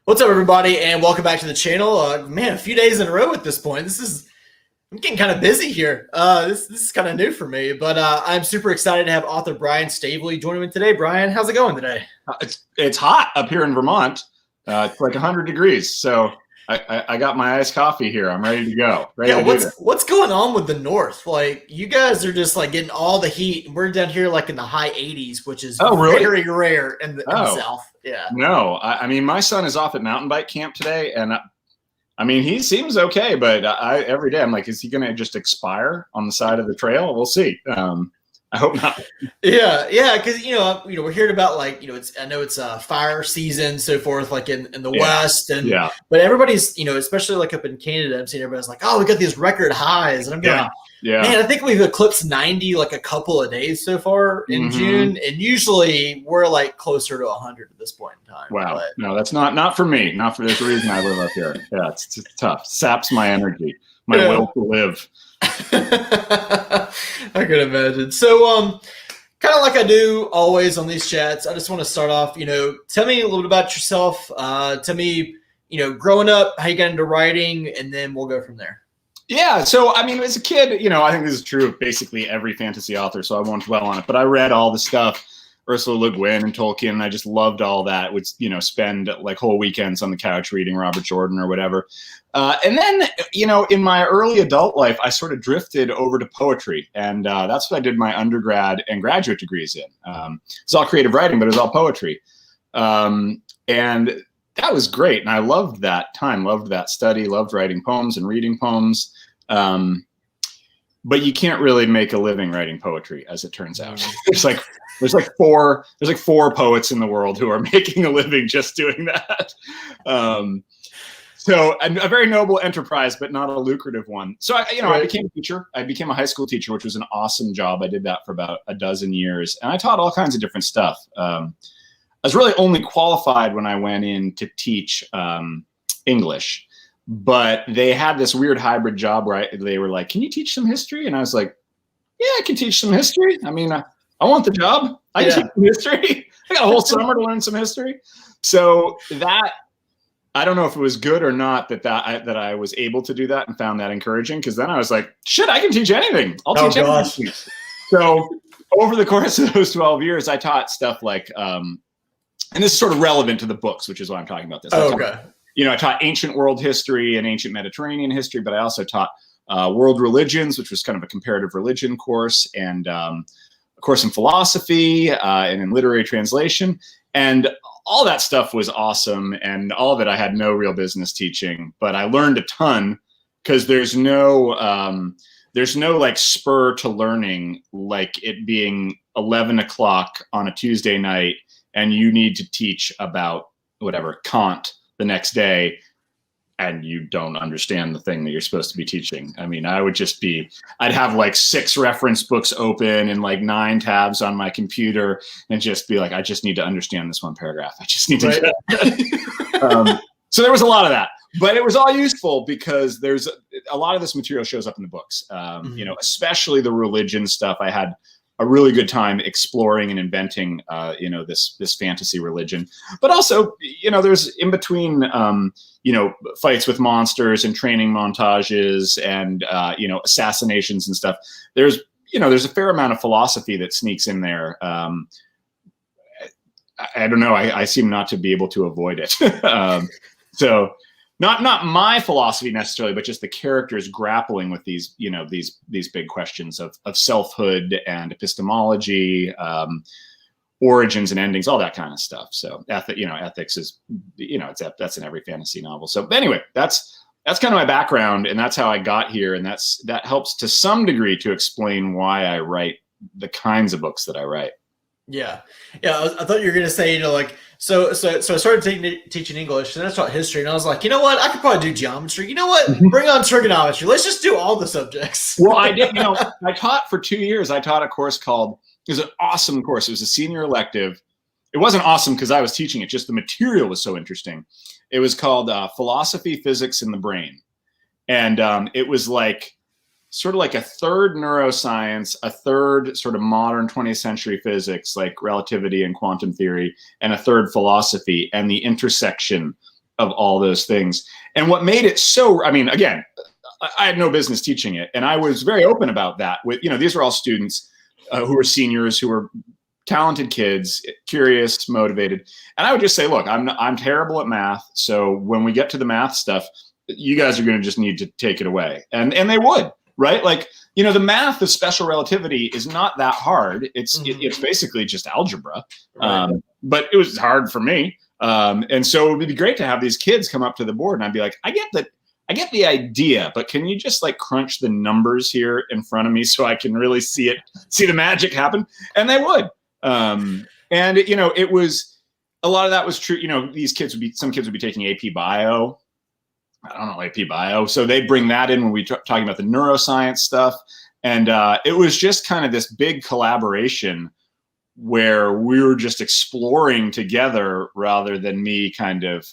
What's up, everybody, and welcome back to the channel. Man, a few days in a row at this point. I'm getting kind of busy here. This is kind of new for me, but I'm super excited to have author Brian Staveley joining me today. Brian, how's it going today? It's hot up here in Vermont. It's like 100 degrees. So I got my iced coffee here. I'm ready to go. What's going on with the north? Like, you guys are just like getting all the heat, and we're down here like in the high 80s, which is very rare in the south. Yeah. No, I mean, my son is off at mountain bike camp today, and I mean, he seems okay, but every day I'm like, is he going to just expire on the side of the trail? We'll see. I hope not. Yeah, because we're hearing about, like, I know it's fire season, so forth, like in the West, and but everybody's, especially like up in Canada, I'm seeing everybody's like, oh, we got these record highs, and I'm going, man, I think we've eclipsed 90 like a couple of days so far in June, and usually we're like closer to 100 at this point in time. Wow, no, that's not for me. Not for this reason I live up here. Yeah, it's tough. Saps my energy, my will to live. I could imagine. So, kind of like I do always on these chats, I just want to start off, tell me a little bit about yourself. Tell me, growing up, how you got into writing, and then we'll go from there. Yeah. So, I mean, as a kid, I think this is true of basically every fantasy author, so I won't dwell on it, but I read all the stuff, Ursula Le Guin and Tolkien, and I just loved all that. Would, spend like whole weekends on the couch reading Robert Jordan or whatever. And then, in my early adult life, I sort of drifted over to poetry, and that's what I did my undergrad and graduate degrees in. It's all creative writing, but it was all poetry. And that was great, and I loved that time, loved that study, loved writing poems and reading poems. But you can't really make a living writing poetry, as it turns out. There's like four poets in the world who are making a living just doing that. So a very noble enterprise, but not a lucrative one. So I became a teacher. I became a high school teacher, which was an awesome job. I did that for about a dozen years, and I taught all kinds of different stuff. I was really only qualified when I went in to teach English, but they had this weird hybrid job where they were like, "Can you teach some history?" And I was like, "Yeah, I can teach some history. I mean, I want the job. I can teach some history. I got a whole summer to learn some history." So that, I don't know if it was good or not that I was able to do that and found that encouraging, because then I was like, shit, I can teach anything. I'll teach anything. So over the course of those 12 years, I taught stuff like, and this is sort of relevant to the books, which is why I'm talking about this. I taught ancient world history and ancient Mediterranean history, but I also taught world religions, which was kind of a comparative religion course, and a course in philosophy and in literary translation. And all that stuff was awesome, and all of it I had no real business teaching, but I learned a ton, because there's no like spur to learning, like it being 11 o'clock on a Tuesday night and you need to teach about whatever Kant the next day, and you don't understand the thing that you're supposed to be teaching. I mean, I'd have like 6 reference books open and like 9 tabs on my computer and just be like, I just need to understand this one paragraph. I just need to. So there was a lot of that, but it was all useful, because there's a lot of this material shows up in the books, especially the religion stuff. I had a really good time exploring and inventing, this fantasy religion, but also, there's in between, fights with monsters and training montages and, assassinations and stuff. There's a fair amount of philosophy that sneaks in there. I don't know. I seem not to be able to avoid it. So not my philosophy necessarily, but just the characters grappling with these big questions of selfhood and epistemology, origins and endings, all that kind of stuff. So ethics is, that's in every fantasy novel. So anyway, that's kind of my background, and that's how I got here. And that helps to some degree to explain why I write the kinds of books that I write. Yeah. I thought you were going to say, so I started teaching English, and then I taught history, and I was like, you know what? I could probably do geometry. You know what? Bring on trigonometry. Let's just do all the subjects. Well, I did. I taught for 2 years. I taught a course it was an awesome course. It was a senior elective. It wasn't awesome because I was teaching it. Just the material was so interesting. It was called Philosophy, Physics, and the Brain. And it was like sort of like a third neuroscience, a third sort of modern 20th century physics, like relativity and quantum theory, and a third philosophy, and the intersection of all those things. And what made it so, I mean, again, I had no business teaching it, and I was very open about that. With, you know, these were all students who were seniors, who were talented kids, curious, motivated. And I would just say, look, I'm terrible at math. So when we get to the math stuff, you guys are going to just need to take it away. And they would, right? Like, you know, the math of special relativity is not that hard. It's basically just algebra. Right. But it was hard for me. And so it would be great to have these kids come up to the board and I'd be like, I get the idea, but can you just like crunch the numbers here in front of me so I can really see the magic happen? And they would. And you know, it was, a lot of that was true. You know, some kids would be taking AP Bio. I don't know, AP Bio. So they bring that in when we talking about the neuroscience stuff. And it was just kind of this big collaboration where we were just exploring together rather than me kind of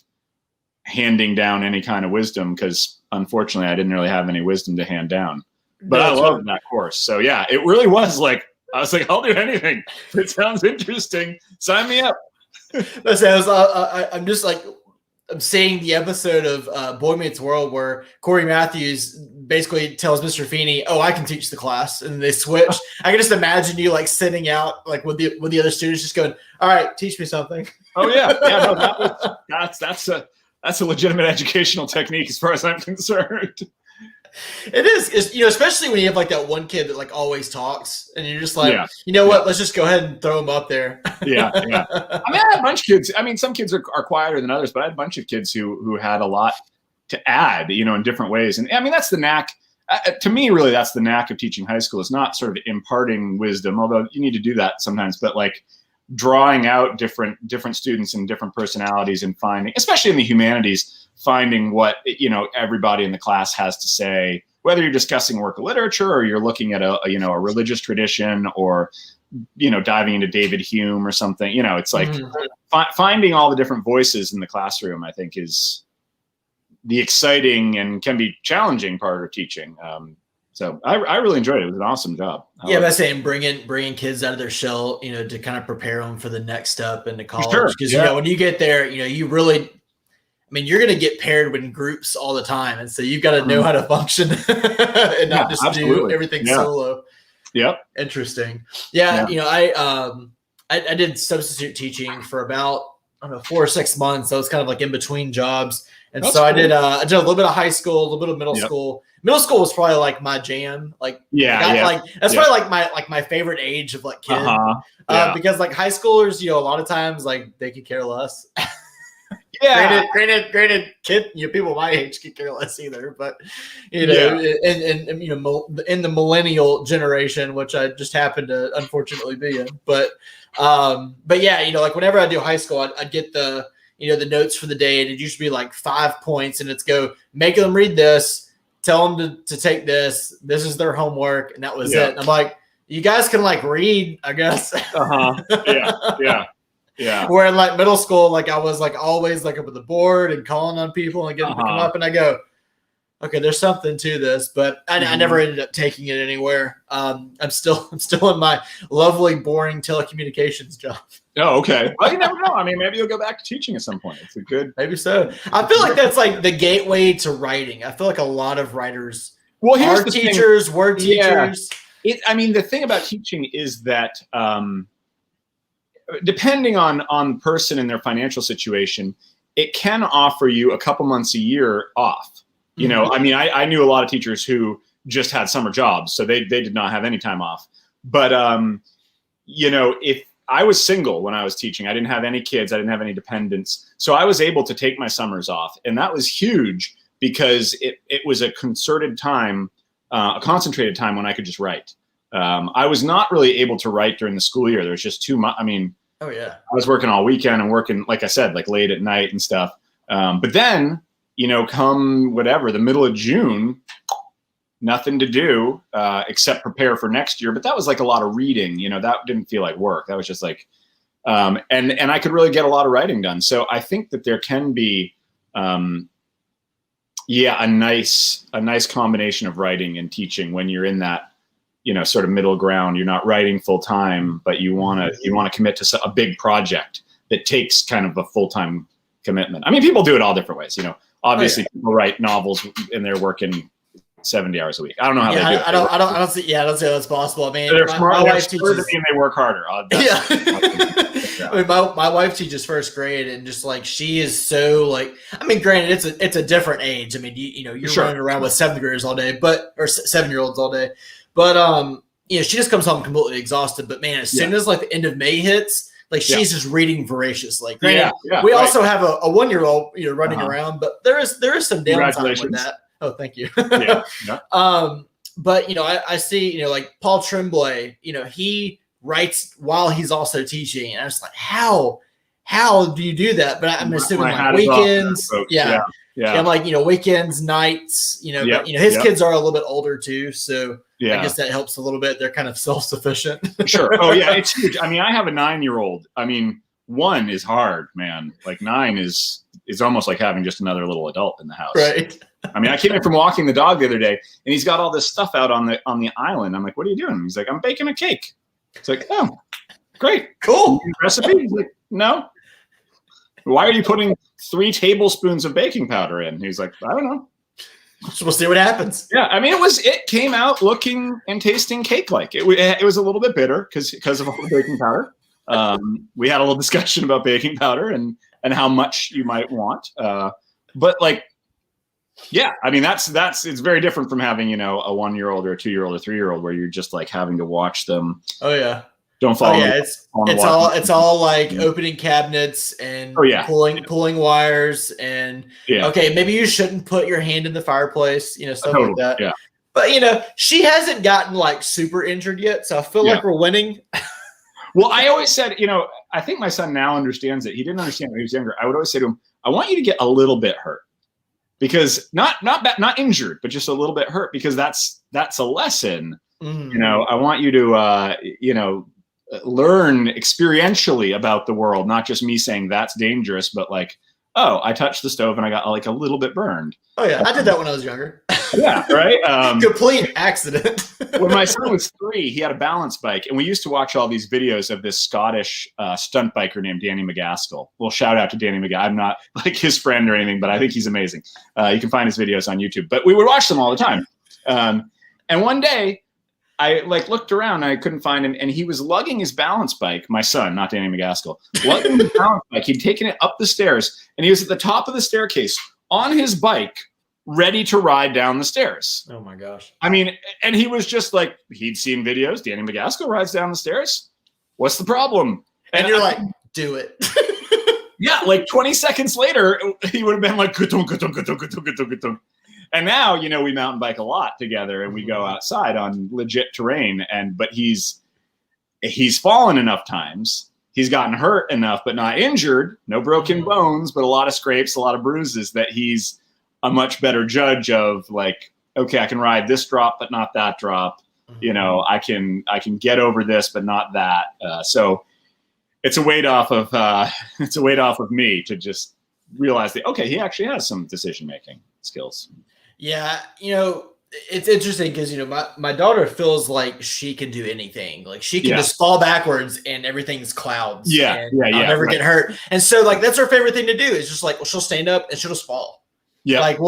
handing down any kind of wisdom, because unfortunately I didn't really have any wisdom to hand down. But I loved that course. So yeah, it really was like, I was like, I'll do anything. It sounds interesting. Sign me up. I'm just like, I'm seeing the episode of Boy Meets World where Corey Matthews basically tells Mr. Feeney, "Oh, I can teach the class," and they switch. I can just imagine you like sitting out like with the other students, just going, "All right, teach me something." Oh yeah, yeah. No, that's a legitimate educational technique as far as I'm concerned. It is, you know, especially when you have like that one kid that like always talks, and you're just like, you know what? Let's just go ahead and throw him up there. Yeah. I mean, I had a bunch of kids. I mean, some kids are quieter than others, but I had a bunch of kids who had a lot to add, you know, in different ways. And I mean, that's the knack. To me, really, that's the knack of teaching high school. It's not sort of imparting wisdom, although you need to do that sometimes, but like drawing out different students and different personalities and finding, especially in the humanities, finding what, you know, everybody in the class has to say, whether you're discussing a work of literature or you're looking at a religious tradition or, you know, diving into David Hume or something. You know, it's like finding all the different voices in the classroom, I think, is the exciting and can be challenging part of teaching. So I really enjoyed it. It was an awesome job. Yeah, that's saying bringing kids out of their shell, you know, to kind of prepare them for the next step into college. Sure. Because, you know, when you get there, you know, you really, I mean, you're going to get paired with groups all the time. And so you've got to know how to function and not just do everything solo. Yep. Interesting. Yeah. You know, I did substitute teaching for about, I don't know, 4 or 6 months. I was kind of like in between jobs. And so cool. I did a little bit of high school, a little bit of middle school. Middle school was probably like my jam. Like, that's probably like my favorite age of like kid. Because like high schoolers, you know, a lot of times like they could care less. Granted, kid, you know, people my age could care less either. But you know, and you know, in the millennial generation, which I just happen to unfortunately be in. But yeah, you know, like whenever I do high school, I'd get the, you know, the notes for the day, and it'd usually be like 5 points, and it's go make them read this. Tell them to take this. This is their homework, and that was it. And I'm like, you guys can like read, I guess. Yeah. Where in like middle school, like I was like always like up at the board and calling on people and getting them to come up, and I go, okay, there's something to this, but I never ended up taking it anywhere. I'm still in my lovely, boring telecommunications job. Oh, okay. Well, you never know. I mean, maybe you'll go back to teaching at some point. It's a good. Maybe so. I feel like that's like the gateway to writing. I feel like a lot of writers are teachers, word teachers. I mean, the thing about teaching is that depending on the person and their financial situation, it can offer you a couple months a year off. You know, I mean, I knew a lot of teachers who just had summer jobs, so they did not have any time off. But, you know, if I was single when I was teaching, I didn't have any kids, I didn't have any dependents. So I was able to take my summers off. And that was huge because it was a concerted time, a concentrated time when I could just write. I was not really able to write during the school year. There was just too much. I mean, I was working all weekend and working, like I said, like late at night and stuff. But then, you know, come whatever, the middle of June, nothing to do except prepare for next year. But that was like a lot of reading, you know, that didn't feel like work. That was just like, and I could really get a lot of writing done. So I think that there can be, a nice combination of writing and teaching when you're in that, you know, sort of middle ground. You're not writing full time, but you want to commit to a big project that takes kind of a full-time commitment. I mean, people do it all different ways. Obviously people write novels and they're working 70 hours a week. I don't know how they do it. I don't see that's possible. I mean, they're my wife teaches me and they work harder. Yeah. I mean, my wife teaches first grade, and just like, she is so like, I mean, granted, it's a different age. I mean, you're running around with 7th graders all day, or 7-year-olds all day. But she just comes home completely exhausted. But man, as soon as like the end of May hits, like, she's just reading voracious. Like, granted, we also have a 1-year-old running around, but there is some downtime with that. Oh, thank you. But I see like Paul Tremblay. He writes while he's also teaching, and I was like, how do you do that? But I'm assuming like weekends. I'm like, weekends, nights. But, his kids are a little bit older too, so I guess that helps a little bit. They're kind of self-sufficient. Sure. Oh yeah, it's huge. I mean, I have a 9-year-old. I mean, 1 is hard, man. Like 9 is almost like having just another little adult in the house. Right. I mean, I came in from walking the dog the other day, and he's got all this stuff out on the island. I'm like, "What are you doing?" He's like, "I'm baking a cake." It's like, "Oh, great, cool recipe." He's like, "No." Why are you putting 3 tablespoons of baking powder in? He's like, "I don't know." So we'll see what happens. Yeah, I mean, it came out looking and tasting cake-like. It was a little bit bitter because of all the baking powder. We had a little discussion about baking powder and how much you might want. But like, yeah, I mean, it's very different from having, a 1-year-old or a 2-year-old or 3-year-old where you're just like having to watch them. Oh yeah. Don't fall. Oh yeah. It's all like opening cabinets and pulling wires and okay, maybe you shouldn't put your hand in the fireplace, stuff like that. Yeah. But she hasn't gotten like super injured yet, so I feel like we're winning. Well, I always said, I think my son now understands it. He didn't understand when he was younger. I would always say to him, I want you to get a little bit hurt. Because not injured, but just a little bit hurt, because that's a lesson. Mm-hmm. I want you to learn experientially about the world, not just me saying that's dangerous, but like, oh, I touched the stove and I got like a little bit burned. Oh yeah, I did that when I was younger. Yeah, right. Complete accident. When my son was 3, he had a balance bike, and we used to watch all these videos of this Scottish stunt biker named Danny McGaskill. Well, shout out to Danny McGaskill. I'm not like his friend or anything, but I think he's amazing. You can find his videos on YouTube. But we would watch them all the time. And one day, I like looked around, and I couldn't find him, and he was lugging his balance bike. My son, not Danny McGaskill, lugging his balance bike. He'd taken it up the stairs, and he was at the top of the staircase on his bike, ready to ride down the stairs. Oh my gosh. I mean, and he was just like, he'd seen videos. Danny McGaskill rides down the stairs. What's the problem? And you're like, do it. Yeah, like 20 seconds later, he would have been like, kutum, kutum, kutum, kutum, kutum, kutum. And now, we mountain bike a lot together, and we go outside on legit terrain. But he's fallen enough times. He's gotten hurt enough, but not injured. No broken bones, but a lot of scrapes, a lot of bruises, that he's a much better judge of like, okay, I can ride this drop, but not that drop. I can get over this, but not that. So it's a weight off of me to just realize that, okay, he actually has some decision-making skills. Yeah. It's interesting because, my daughter feels like she can do anything. Like she can just fall backwards and everything's clouds. Yeah. I'll never get hurt. And so like, that's her favorite thing to do. Is just like, well, she'll stand up and she'll just fall. Yeah. Like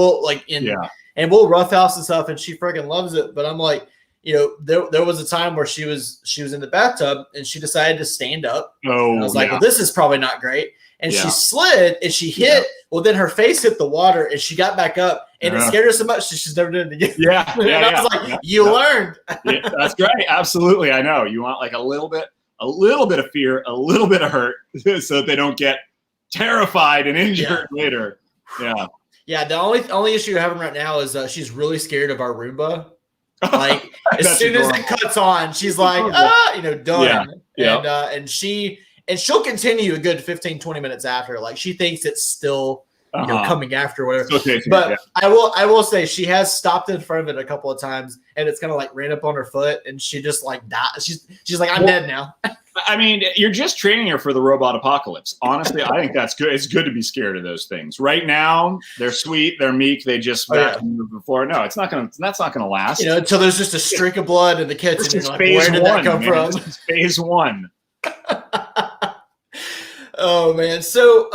and we'll roughhouse and stuff, and she freaking loves it. But I'm like, there was a time where she was in the bathtub and she decided to stand up. Oh, and I was like, well, this is probably not great. And she slid and she hit. Well, then her face hit the water and she got back up, and it scared her so much that she's never done it again. Yeah. And I was like, you learned. Yeah, that's great. Absolutely. I know. You want like a little bit of fear, a little bit of hurt, so that they don't get terrified and injured later. Yeah. Yeah. The only issue we're having right now is she's really scared of our Roomba. Like as soon as it cuts on, she's like, done. Yeah. And she'll continue a good 15, 20 minutes after. Like she thinks it's still coming after whatever. Okay, but I will say she has stopped in front of it a couple of times, and it's kind of like ran up on her foot, and she just like died. She's like, I'm dead now. I mean, you're just training her for the robot apocalypse. Honestly, I think that's good. It's good to be scared of those things. Right now, they're sweet, they're meek, they just before. No, that's not gonna last. Until there's just a streak of blood in the kitchen. You're like, where did that come from? This is phase 1. Oh man. So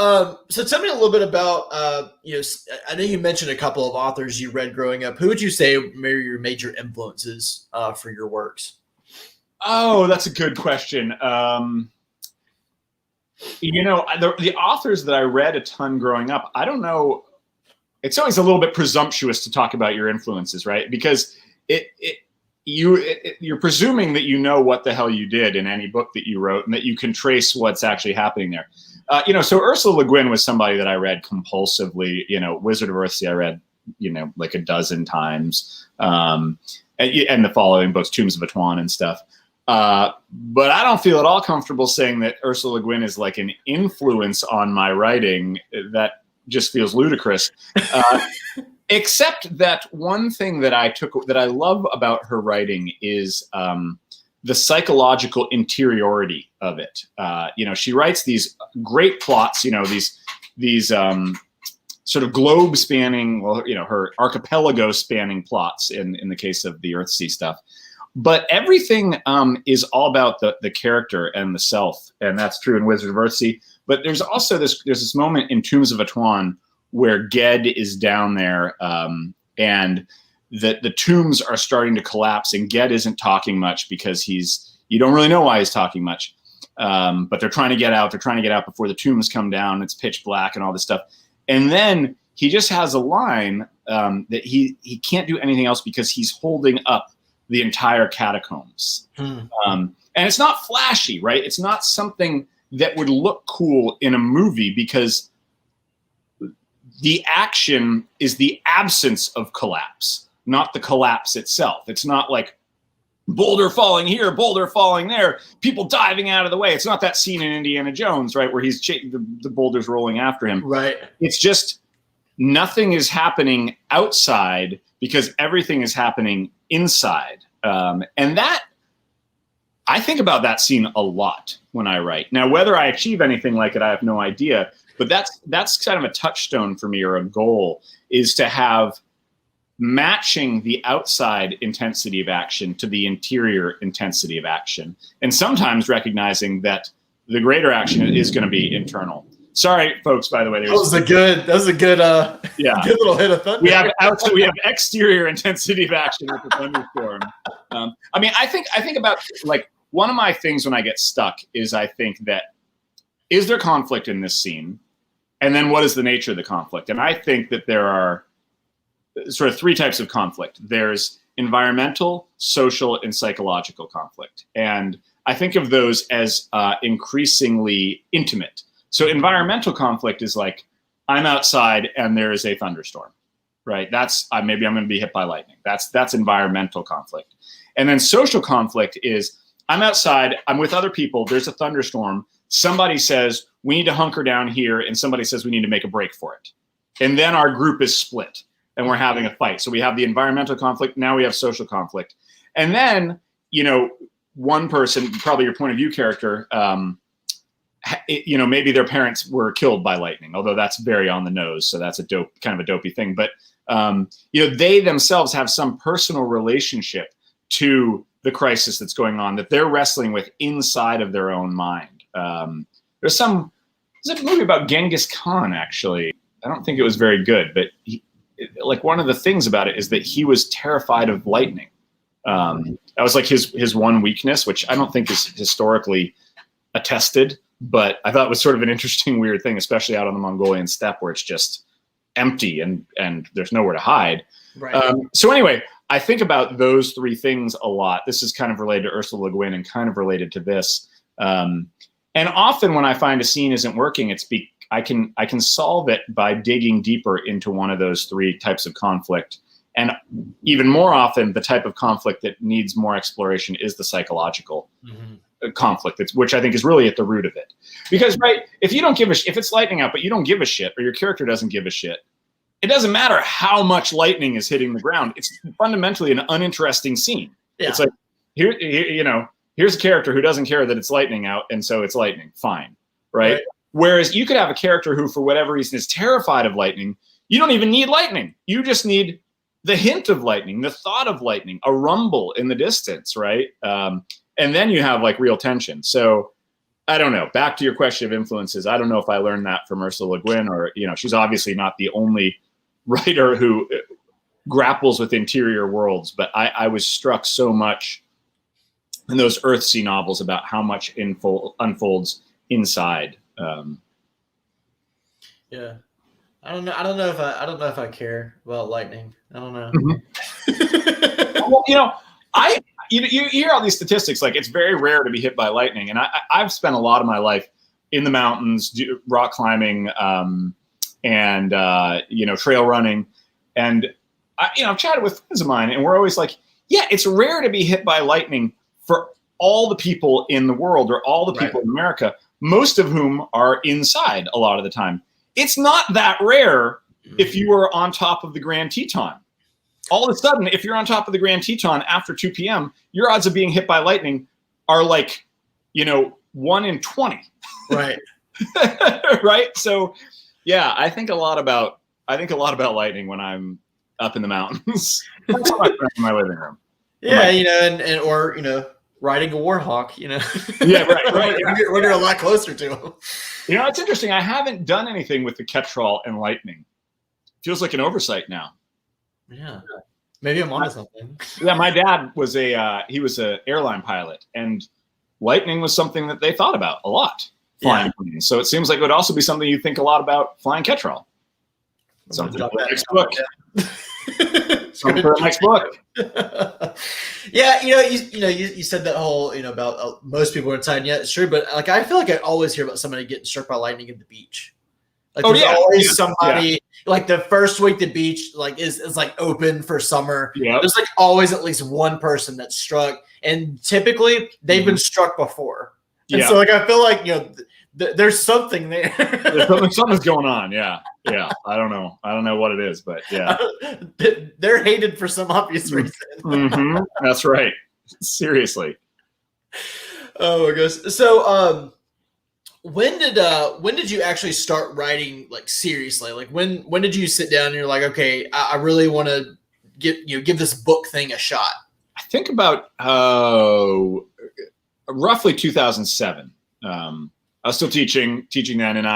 tell me a little bit about, I know you mentioned a couple of authors you read growing up. Who would you say maybe your major influences for your works? Oh, that's a good question. The authors that I read a ton growing up, I don't know. It's always a little bit presumptuous to talk about your influences, right? Because you're presuming that you know what the hell you did in any book that you wrote and that you can trace what's actually happening there. So Ursula Le Guin was somebody that I read compulsively. Wizard of Earthsea I read, like a dozen times. And the following books, Tombs of Atuan and stuff. But I don't feel at all comfortable saying that Ursula Le Guin is like an influence on my writing. That just feels ludicrous. Except that one thing that I love about her writing is the psychological interiority of it. She writes these great plots, these sort of globe spanning, her archipelago spanning plots in the case of the Earthsea stuff. But everything is all about the character and the self, and that's true in Wizard of Earthsea. But there's also this moment in Tombs of Atuan where Ged is down there, and the tombs are starting to collapse, and Ged isn't talking much because you don't really know why he's talking much. But they're trying to get out. They're trying to get out before the tombs come down. It's pitch black and all this stuff. And then he just has a line that he can't do anything else because he's holding up the entire catacombs. And it's not flashy, right? It's not something that would look cool in a movie because the action is the absence of collapse, not the collapse itself. It's not like boulder falling here, boulder falling there, people diving out of the way. It's not that scene in Indiana Jones, right, where he's the boulders rolling after him. Right. It's just nothing is happening outside because everything is happening inside. And that, I think about that scene a lot when I write. Now, whether I achieve anything like it, I have no idea. But that's kind of a touchstone for me, or a goal, is to have matching the outside intensity of action to the interior intensity of action. And sometimes recognizing that the greater action is going to be internal. Sorry, folks, by the way. That was a good good little hit of thunder. We have exterior intensity of action with the thunderstorm. I think about, like, one of my things when I get stuck is I think that, is there conflict in this scene? And then what is the nature of the conflict? And I think that there are sort of three types of conflict. There's environmental, social, and psychological conflict. And I think of those as increasingly intimate. So environmental conflict is like, I'm outside and there is a thunderstorm, right? That's maybe I'm going to be hit by lightning. That's environmental conflict. And then social conflict is, I'm outside, I'm with other people, there's a thunderstorm, somebody says, we need to hunker down here, and somebody says we need to make a break for it. And then our group is split, and we're having a fight. So we have the environmental conflict, now we have social conflict. And then, one person, probably your point of view character, maybe their parents were killed by lightning, although that's very on the nose, so that's kind of a dopey thing. But, they themselves have some personal relationship to the crisis that's going on that they're wrestling with inside of their own mind. There's a movie about Genghis Khan, actually. I don't think it was very good, but one of the things about it is that he was terrified of lightning. That was like his one weakness, which I don't think is historically attested, but I thought it was sort of an interesting, weird thing, especially out on the Mongolian steppe where it's just empty and there's nowhere to hide. Right. So anyway, I think about those three things a lot. This is kind of related to Ursula Le Guin and kind of related to this. And often when I find a scene isn't working, I can solve it by digging deeper into one of those three types of conflict. And even more often, the type of conflict that needs more exploration is the psychological conflict, which I think is really at the root of it. Because, right, if you don't if it's lightning out, but you don't give a shit, or your character doesn't give a shit, it doesn't matter how much lightning is hitting the ground. It's fundamentally an uninteresting scene. Yeah. It's like, here's a character who doesn't care that it's lightning out, and so it's lightning. Fine, right? Whereas you could have a character who, for whatever reason, is terrified of lightning. You don't even need lightning. You just need the hint of lightning, the thought of lightning, a rumble in the distance, right? And then you have like real tension. So I don't know. Back to your question of influences. I don't know if I learned that from Ursula Le Guin, or, she's obviously not the only writer who grapples with interior worlds, but I was struck so much in those Earthsea novels about how much unfolds inside. Yeah. I don't know if I care about lightning. I don't know. Mm-hmm. Well, you hear all these statistics, like it's very rare to be hit by lightning. And I've spent a lot of my life in the mountains, rock climbing, and trail running. And I've chatted with friends of mine, and we're always like, yeah, it's rare to be hit by lightning for all the people in the world, or all the people in America, most of whom are inside a lot of the time. It's not that rare if you were on top of the Grand Teton. All of a sudden, if you're on top of the Grand Teton after 2 p.m., your odds of being hit by lightning are like, 1 in 20. Right. Right. So, yeah, I think a lot about lightning when I'm up in the mountains. That's how I spend my living room. Yeah, or riding a warhawk. Yeah, right. When you're a lot closer to them. It's interesting. I haven't done anything with the Kestrel and lightning. Feels like an oversight now. Yeah, maybe I'm onto something. Yeah, my dad was he was an airline pilot, and lightning was something that they thought about a lot, flying planes. So it seems like it would also be something you think a lot about, flying Kestrel. Something for the next book. Something for the next book. Yeah, you said that whole about most people are inside. Yeah, it's true, but like I feel like I always hear about somebody getting struck by lightning at the beach. Like there's always somebody. Like the first week the beach is like open for summer. Yeah. There's like always at least one person that's struck, and typically they've been struck before. And so like I feel like there's something there. Something's going on. Yeah. I don't know what it is, but yeah. They're hated for some obvious reason. Mm-hmm. That's right. Seriously. Oh my gosh. So when did you actually start writing like seriously? Like when did you sit down and you're like, okay, I really want to give this book thing a shot? I think about roughly 2007. I was still teaching then, and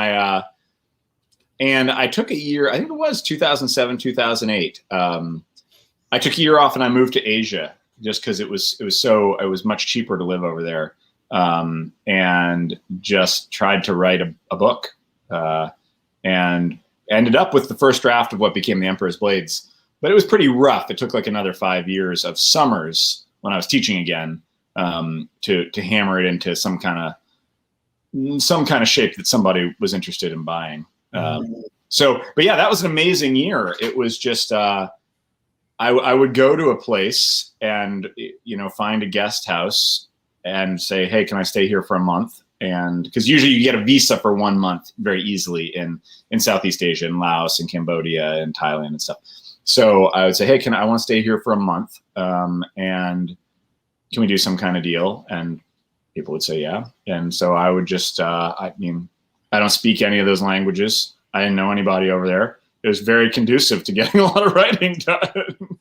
I took a year. I think it was 2007, 2008. I took a year off and I moved to Asia just because it was much cheaper to live over there. And just tried to write a book, and ended up with the first draft of what became The Emperor's Blades. But it was pretty rough. It took like another 5 years of summers when I was teaching again, to hammer it into some kind of shape that somebody was interested in buying. But yeah, that was an amazing year. It was just, I would go to a place and, find a guest house and say, hey, can I stay here for a month? And because usually you get a visa for 1 month very easily in Southeast Asia, in Laos and Cambodia and Thailand and stuff. So I would say, hey, I want to stay here for a month. And can we do some kind of deal? And people would say, yeah. And so I would just, I don't speak any of those languages. I didn't know anybody over there. It was very conducive to getting a lot of writing done.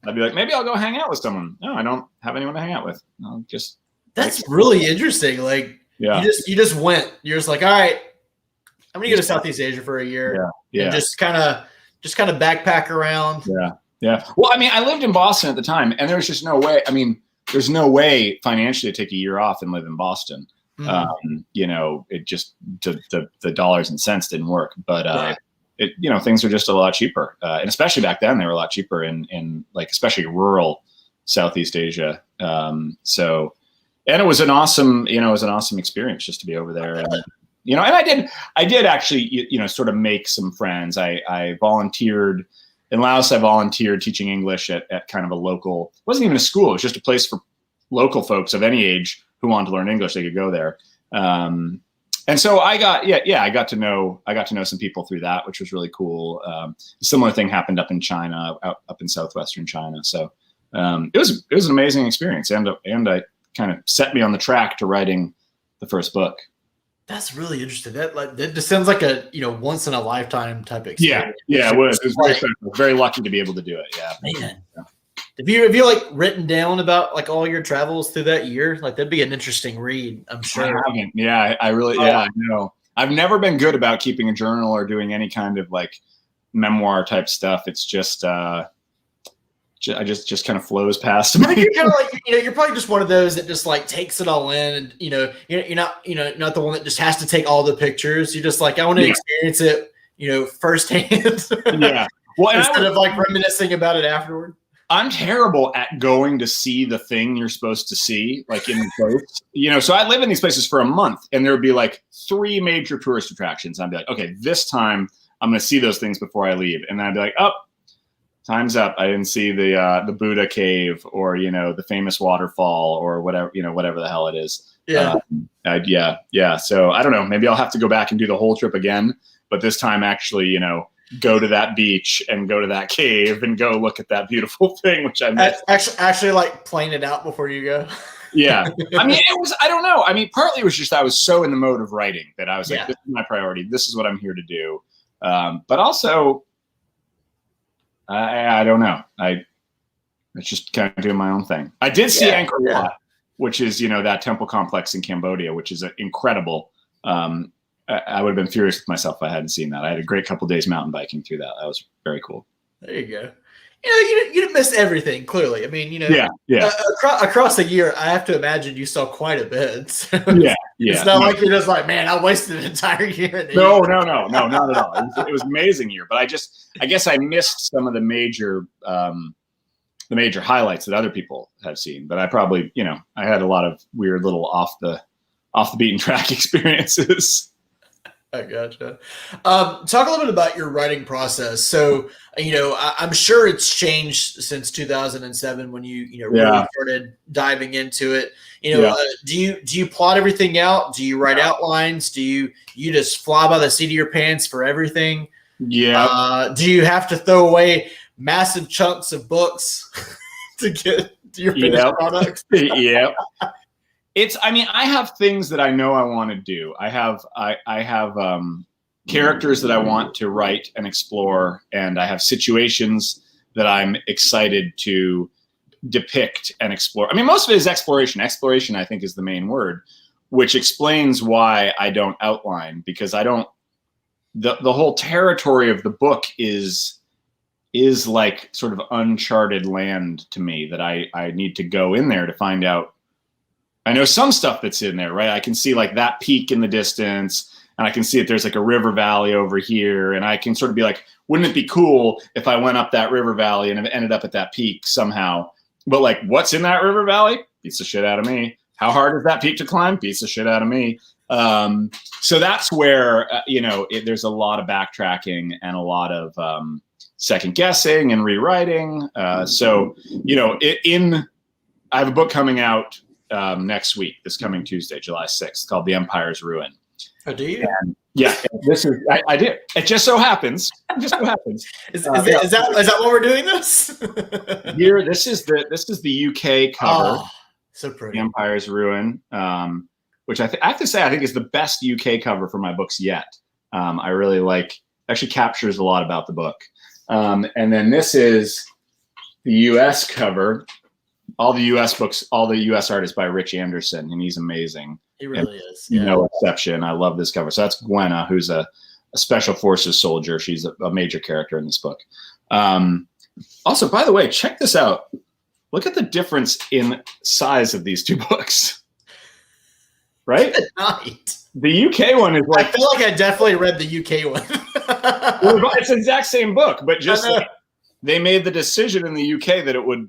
I'd be like, maybe I'll go hang out with someone. No, I don't have anyone to hang out with. I'll just. That's really interesting. Like, yeah, you just went. You're just like, all right, I'm gonna go to Southeast Asia for a year. Yeah. And just kind of backpack around. Yeah. Well, I lived in Boston at the time, and there was just no way. There's no way financially to take a year off and live in Boston. It just the dollars and cents didn't work. But things are just a lot cheaper, and especially back then they were a lot cheaper in like especially rural Southeast Asia. And it was an awesome experience just to be over there. And, and I did actually, sort of make some friends. I volunteered in Laos. I volunteered teaching English at kind of a local, it wasn't even a school. It was just a place for local folks of any age who wanted to learn English. They could go there. And so I got to know some people through that, which was really cool. A similar thing happened up in China, up in southwestern China. So it was an amazing experience. And I kind of set me on the track to writing the first book. That's really interesting. That just sounds like a once in a lifetime type experience. Yeah, it was. It was very lucky to be able to do it. Yeah, man. Have you like written down about like all your travels through that year? Like that'd be an interesting read, I'm sure. I haven't. Yeah, I really. Yeah, I know. I've never been good about keeping a journal or doing any kind of like memoir type stuff. It's just I just kind of flows past me. You're kind of like, you're probably just one of those that just like takes it all in, and you're not not the one that just has to take all the pictures. You're just like, I want to experience it, firsthand. Yeah. Well, instead of like reminiscing about it afterward. I'm terrible at going to see the thing you're supposed to see, like in the place. So I live in these places for a month, and there would be like 3 major tourist attractions. I'd be like, okay, this time I'm going to see those things before I leave. And then I'd be like, oh, time's up. I didn't see the Buddha cave or, the famous waterfall or whatever, whatever the hell it is. Yeah. Yeah. So I don't know, maybe I'll have to go back and do the whole trip again, but this time actually, go to that beach and go to that cave and go look at that beautiful thing, which I missed. Actually like playing it out before you go. Yeah. I mean, I don't know. I mean, partly it was just, I was so in the mode of writing that I was like, this is my priority. This is what I'm here to do. But also, I don't know. It's just kind of doing my own thing. I did see Angkor Wat, which is, that temple complex in Cambodia, which is incredible. I would have been furious with myself if I hadn't seen that. I had a great couple of days mountain biking through that. That was very cool. There you go. You didn't miss everything, clearly. I mean, across the year, I have to imagine you saw quite a bit. So it's not like you're just like, man, I wasted an entire year. No, not at all. It was an amazing year, but I guess I missed some of the major highlights that other people have seen. But I probably, I had a lot of weird little off the beaten track experiences. I gotcha. Talk a little bit about your writing process. So, I'm sure it's changed since 2007 when you really started diving into it. Do you plot everything out? Do you write outlines? Do you just fly by the seat of your pants for everything? Yeah. Do you have to throw away massive chunks of books to get to your finished product? Yeah. I have things that I know I want to do. I have characters that I want to write and explore, and I have situations that I'm excited to depict and explore. I mean, most of it is exploration. Exploration, I think, is the main word, which explains why I don't outline, because I don't. The whole territory of the book is like sort of uncharted land to me that I need to go in there to find out. I know some stuff that's in there, right? I can see like that peak in the distance, and I can see that there's like a river valley over here, and I can sort of be like, wouldn't it be cool if I went up that river valley and ended up at that peak somehow? But like, what's in that river valley? Beats the shit out of me. How hard is that peak to climb? Beats the shit out of me. So that's where, there's a lot of backtracking and a lot of second guessing and rewriting. I have a book coming out next week, this coming Tuesday, July 6th, called The Empire's Ruin. Oh, do you? And I did. It just so happens. Is that what we're doing this? Here, this is the UK cover. Oh, so pretty. The Empire's Ruin, which I have to say, I think is the best UK cover for my books yet. I really like, actually captures a lot about the book. And then this is the US cover. All the US books, all the US art is by Rich Anderson, and he's amazing. He really is. Yeah. No exception. I love this cover. So that's Gwenna, who's a special forces soldier. She's a major character in this book. Also, by the way, check this out. Look at the difference in size of these two books. Right? Good night. The UK one is like... I feel like I definitely read the UK one. It's the exact same book, but just like, they made the decision in the UK that it would...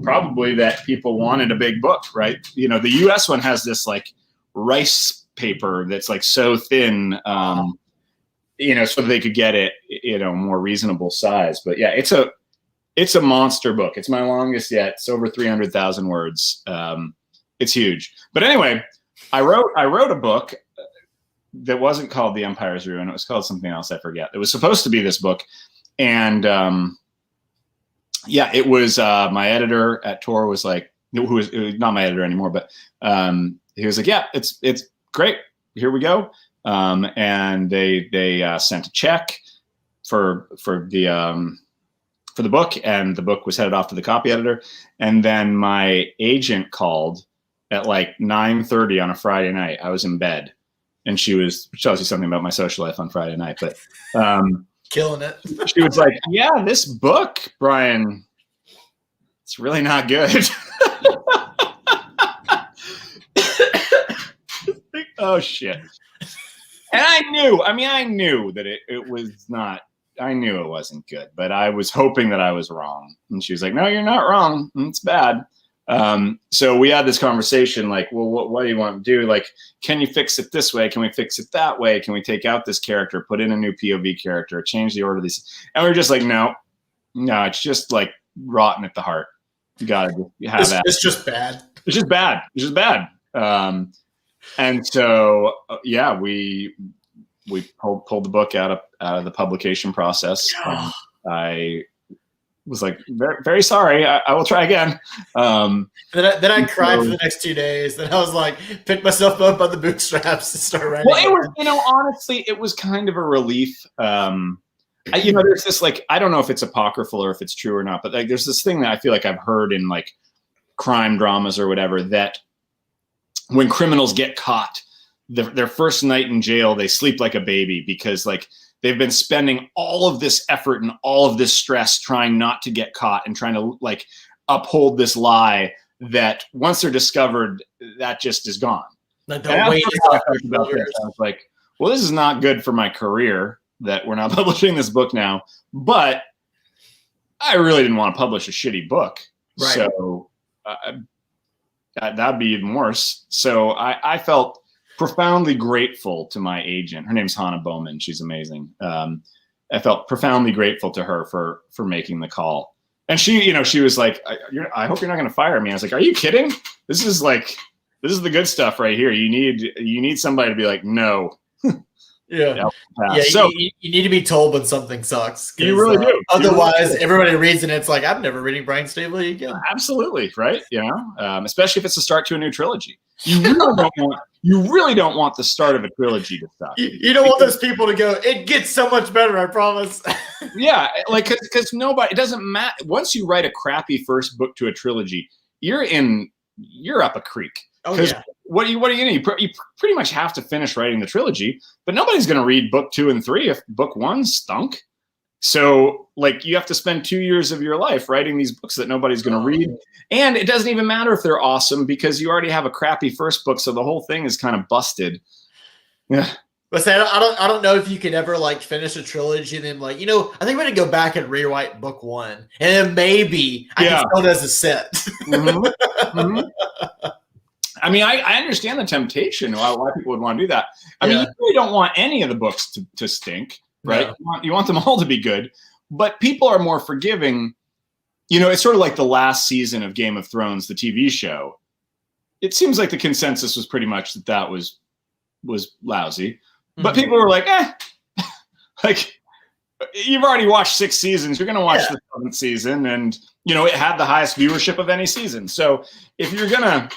probably that people wanted a big book, right? The US one has this like rice paper that's like so thin, so they could get it, more reasonable size. But yeah, it's a monster book. It's my longest yet. It's over 300,000 words. It's huge. But anyway, I wrote a book that wasn't called The Empire's Ruin. It was called something else. I forget. It was supposed to be this book. And, it was my editor at Tor was like, who was not my editor anymore, but he was like, yeah, it's great. Here we go. And they sent a check for the for the book, and the book was headed off to the copy editor. And then my agent called at like 9:30 on a Friday night. I was in bed, and which tells you something about my social life on Friday night, but killing it. She was like, yeah, this book, Brian, it's really not good. Oh shit. And I knew that it was not, I knew it wasn't good, but I was hoping that I was wrong. And she was like, no, you're not wrong. It's bad. So we had this conversation like, well, what do you want to do? Like, can you fix it this way? Can we fix it that way? Can we take out this character, put in a new POV character, change the order of these? And we were just like, no, it's just like rotten at the heart. You gotta have that. It's just bad. It's just bad. It's just bad. And so, yeah, we pulled the book out of the publication process. I was like, very, very sorry. I will try again. Then I cried for the next 2 days. Then I was like, picked myself up by the bootstraps and start writing. Well, it was, honestly, it was kind of a relief. There's this like, I don't know if it's apocryphal or if it's true or not, but like, there's this thing that I feel like I've heard in like crime dramas or whatever, that when criminals get caught, their first night in jail, they sleep like a baby because like they've been spending all of this effort and all of this stress trying not to get caught and trying to like uphold this lie that once they're discovered, that just is gone. Like the weight I was like, well, this is not good for my career that we're not publishing this book now, but I really didn't want to publish a shitty book. Right. So that'd be even worse. So I felt profoundly grateful to my agent. Her name's Hannah Bowman. She's amazing. I felt profoundly grateful to her for making the call. And she was like, I hope you're not going to fire me. I was like, are you kidding? This is the good stuff right here. You need somebody to be like, no. Yeah. So you need to be told when something sucks. You really do. Otherwise, everybody reads and it's like, I'm never reading Brian Staveley again. Absolutely, right? Especially if it's the start to a new trilogy. You really don't want the start of a trilogy to suck. You don't want those people to go, it gets so much better, I promise. Yeah, like because nobody. It doesn't matter. Once you write a crappy first book to a trilogy, you're up a creek. Oh yeah. What do you need? You pretty much have to finish writing the trilogy, but nobody's going to read book 2 and 3 if book 1 stunk. So like you have to spend 2 years of your life writing these books that nobody's going to read. And it doesn't even matter if they're awesome because you already have a crappy first book. So the whole thing is kind of busted. Yeah. But say, I don't know if you could ever like finish a trilogy and then like, I think I'm going to go back and rewrite book 1 and then maybe I can sell it as a set. Mm-hmm. Mm-hmm. I mean, I understand the temptation why people would want to do that. I mean, you really don't want any of the books to stink, right? No. You want them all to be good, but people are more forgiving. It's sort of like the last season of Game of Thrones, the TV show. It seems like the consensus was pretty much that was lousy, but people were like, like you've already watched 6 seasons. You're going to watch the 7th season, and it had the highest viewership of any season. So if you're gonna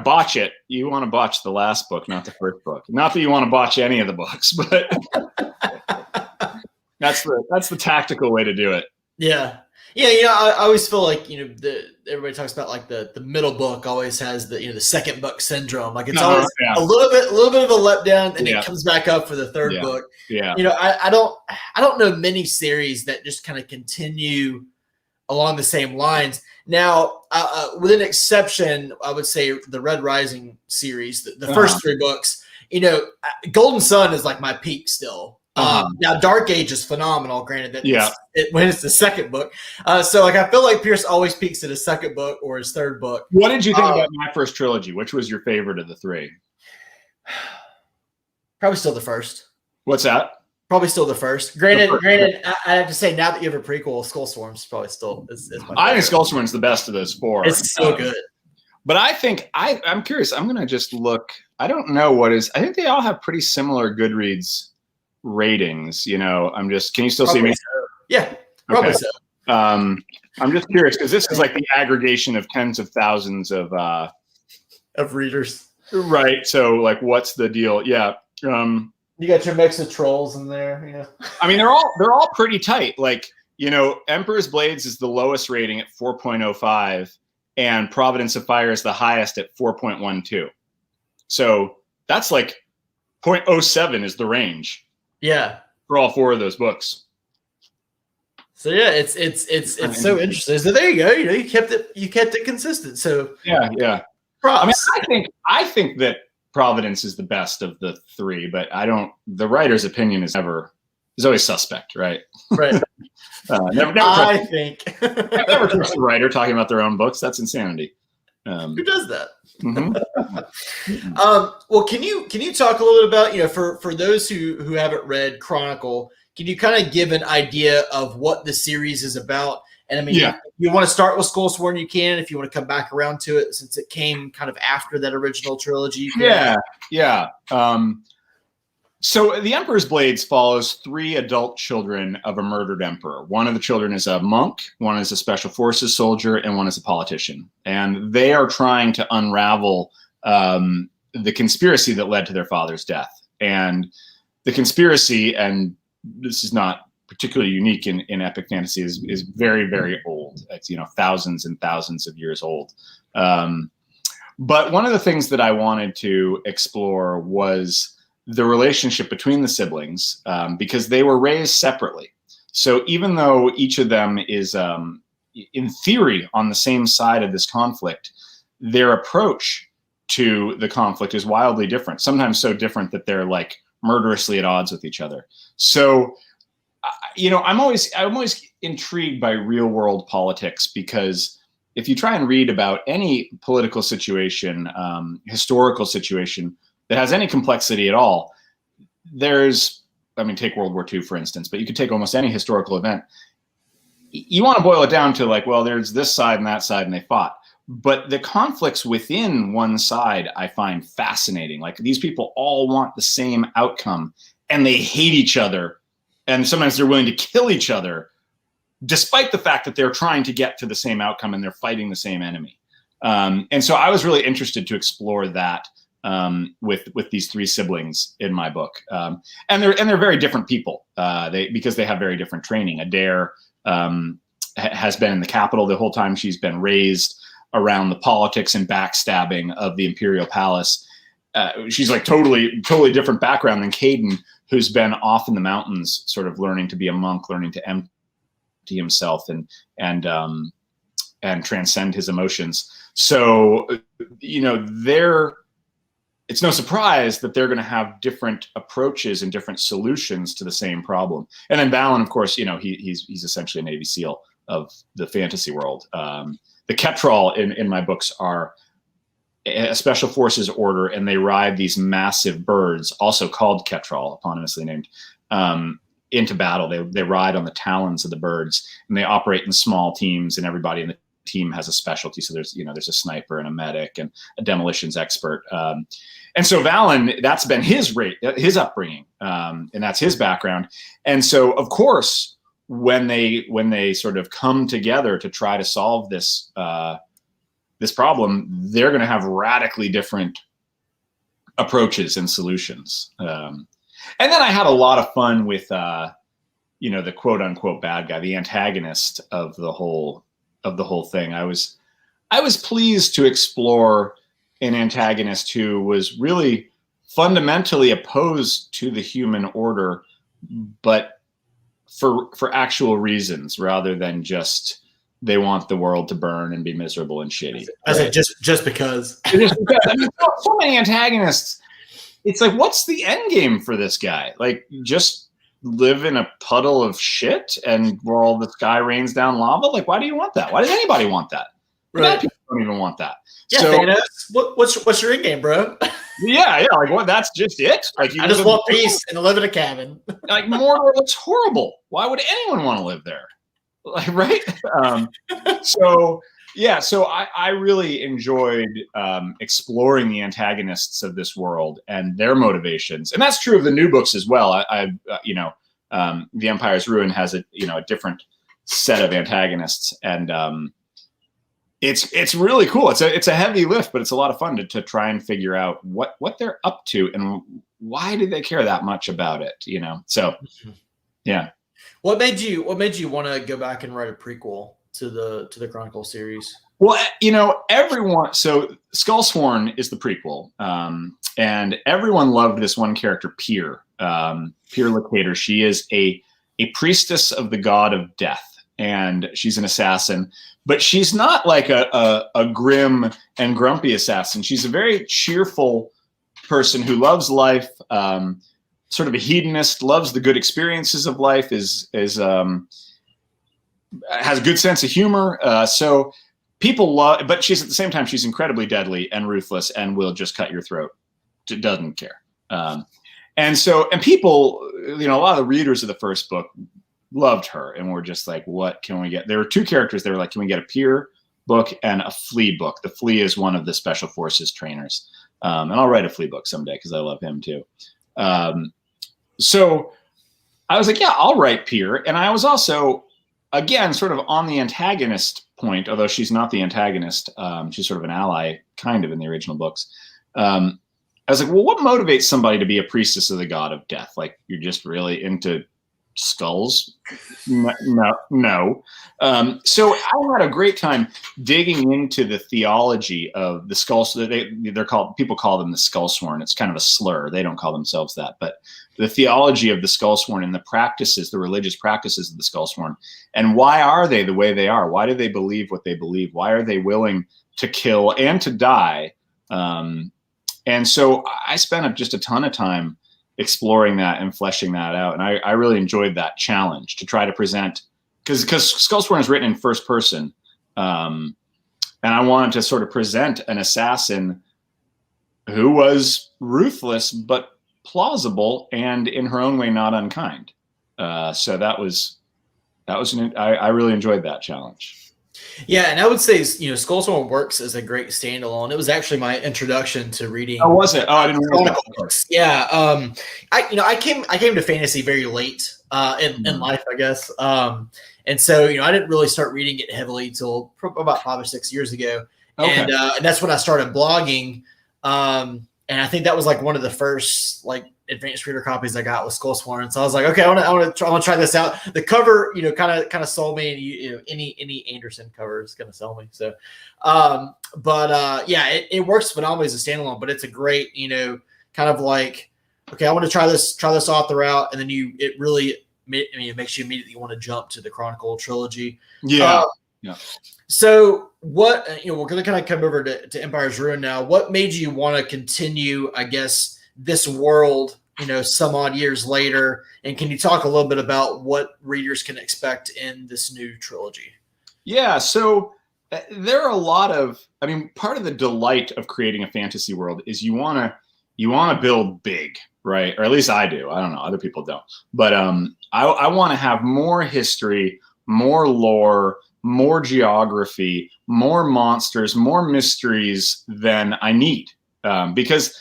botch it, you want to botch the last book, not the first book. Not that you want to botch any of the books, but that's the tactical way to do it. Yeah. I always feel like everybody talks about like the middle book always has the second book syndrome. Like it's always a little bit of a letdown, and it comes back up for the third book. Yeah. I don't know many series that just kind of continue along the same lines. Now, with an exception, I would say the Red Rising series, the first 3 books. Golden Sun is like my peak still. Now, Dark Age is phenomenal. Granted that when it's the second book, so like I feel like Pierce always peaks at his second book or his third book. What did you think about my first trilogy? Which was your favorite of the 3? Probably still the first. What's that? Probably still the first. Granted, I have to say now that you have a prequel, Skull Swarm's probably still is my favorite. I think Skull Swarm's the best of those 4. It's so good. But I think I'm curious. I'm gonna just look. I don't know what is. I think they all have pretty similar Goodreads ratings. I'm just. Can you still probably see me? So. Yeah, probably so. I'm just curious because this is like the aggregation of tens of thousands of readers. Right. So like, what's the deal? Yeah. You got your mix of trolls in there. Yeah. I mean, they're all pretty tight. Like Emperor's Blades is the lowest rating at 4.05, and Providence of Fire is the highest at 4.12. So that's like 0.07 is the range. Yeah. For all 4 of those books. So yeah, it's so interesting. So there you go. You kept it consistent. So yeah. Props. I mean, I think that Providence is the best of the 3, but the writer's opinion is always suspect, right? Right. Never trust a writer talking about their own books. That's insanity. Who does that? Mm-hmm. Well, can you talk a little bit about, for those who haven't read Chronicle, can you kind of give an idea of what the series is about? And I mean, you want to start with Skullsworn, you can. If you want to come back around to it, since it came kind of after that original trilogy. Yeah. So The Emperor's Blades follows 3 adult children of a murdered emperor. One of the children is a monk, one is a special forces soldier, and one is a politician. And they are trying to unravel the conspiracy that led to their father's death. And the conspiracy, and this is not particularly unique in epic fantasy, is very, very old. It's, thousands and thousands of years old. But one of the things that I wanted to explore was the relationship between the siblings, because they were raised separately. So even though each of them is, in theory, on the same side of this conflict, their approach to the conflict is wildly different, sometimes so different that they're like murderously at odds with each other. So, I'm always intrigued by real world politics, because if you try and read about any political situation, historical situation that has any complexity at all, take World War II, for instance, but you could take almost any historical event. You want to boil it down to like, well, there's this side and that side, and they fought. But the conflicts within one side I find fascinating. Like, these people all want the same outcome, and they hate each other. And sometimes they're willing to kill each other, despite the fact that they're trying to get to the same outcome and they're fighting the same enemy. And so I was really interested to explore that with these 3 siblings in my book. And they're very different people, because they have very different training. Adair has been in the capital the whole time. She's been raised around the politics and backstabbing of the imperial palace. She's like totally different background than Caden, who's been off in the mountains, sort of learning to be a monk, learning to empty himself and transcend his emotions. So, it's no surprise that they're going to have different approaches and different solutions to the same problem. And then Valen, of course, he's essentially a Navy SEAL of the fantasy world. The Ketrol in my books are a special forces order, and they ride these massive birds, also called Ketrol, eponymously named, into battle. They ride on the talons of the birds, and they operate in small teams, and everybody in the team has a specialty. So there's a sniper and a medic and a demolitions expert. And so Valen, that's been his upbringing, and that's his background. And so, of course, when they sort of come together to try to solve this problem, they're going to have radically different approaches and solutions. And then I had a lot of fun with, the quote unquote bad guy, the antagonist of the whole thing. I was pleased to explore an antagonist who was really fundamentally opposed to the human order, but for actual reasons rather than just they want the world to burn and be miserable and shitty. I said just because. I mean, so many antagonists. It's like, what's the end game for this guy? Like, just live in a puddle of shit and where all the sky rains down lava? Like, why do you want that? Why does anybody want that? Right. People don't even want that. Yeah, so, Thanos, what's your end game, bro? Yeah. Like, what? That's just it? Like, I just want peace and live in a cabin. Like, Mordor looks horrible. Why would anyone want to live there? Like, right? So I really enjoyed exploring the antagonists of this world and their motivations, and that's true of the new books as well. The Empire's Ruin has a different set of antagonists, and it's really cool. It's a heavy lift, but it's a lot of fun to try and figure out what they're up to and why do they care that much about it. So, yeah. What made you want to go back and write a prequel to the Chronicle series? Well, you know, so Skullsworn is the prequel, and everyone loved this one character, Pyr Locator. She is a priestess of the god of death, and she's an assassin, but she's not like a grim and grumpy assassin. She's a very cheerful person who loves life, sort of a hedonist, loves the good experiences of life, has a good sense of humor. So people love, but she's at the same time, she's incredibly deadly and ruthless and will just cut your throat. It doesn't care. And people, you know, a lot of the readers of the first book loved her and were just like, what can we get? There were two characters. They were like, can we get a Pyr book and a Flea book? The Flea is one of the special forces trainers. And I'll write a Flea book someday because I love him too. So I was like, yeah, I'll write Pyr. And I was also, again, sort of on the antagonist point, although she's not the antagonist. She's sort of an ally, kind of, in the original books. I was like, well, what motivates somebody to be a priestess of the god of death? Like, you're just really into skulls? No. So I had a great time digging into the theology of the skulls. People call them the Skullsworn. It's kind of a slur. They don't call themselves that, but the theology of the Skullsworn and the practices, the religious practices of the Skullsworn, and why are they the way they are? Why do they believe what they believe? Why are they willing to kill and to die? And so I spent just a ton of time exploring that and fleshing that out. And I really enjoyed that challenge to try to present, because Skullsworn is written in first person. And I wanted to sort of present an assassin who was ruthless, but plausible and in her own way, not unkind. So I really enjoyed that challenge. Yeah, and I would say, you know, Skullsworn works as a great standalone. It was actually my introduction to reading. Oh, was it? Oh, I didn't realize that. Books. Yeah, I came to fantasy very late in life, I guess. And so, you know, I didn't really start reading it heavily till about 5 or 6 years ago. Okay. And that's when I started blogging. And I think that was like one of the first like advanced reader copies I got with Skullsworn. So I was like, okay, I want to try this out. The cover, you know, kind of sold me, and you know, any Anderson cover is going to sell me. So, yeah, it works phenomenally as a standalone, but it's a great, you know, kind of like, okay, I want to try this author out. And then it really, it makes you immediately want to jump to the Chronicle trilogy. Yeah. Yeah. So what, you know, we're going to kind of come over to Empire's Ruin now. What made you want to continue, I guess, this world, you know, some odd years later? And can you talk a little bit about what readers can expect in this new trilogy? Yeah. So there are a lot of, I mean, part of the delight of creating a fantasy world is you want to build big, right? Or at least I do. I don't know. Other people don't. But I want to have more history, more lore, more geography, more monsters, more mysteries than I need. Because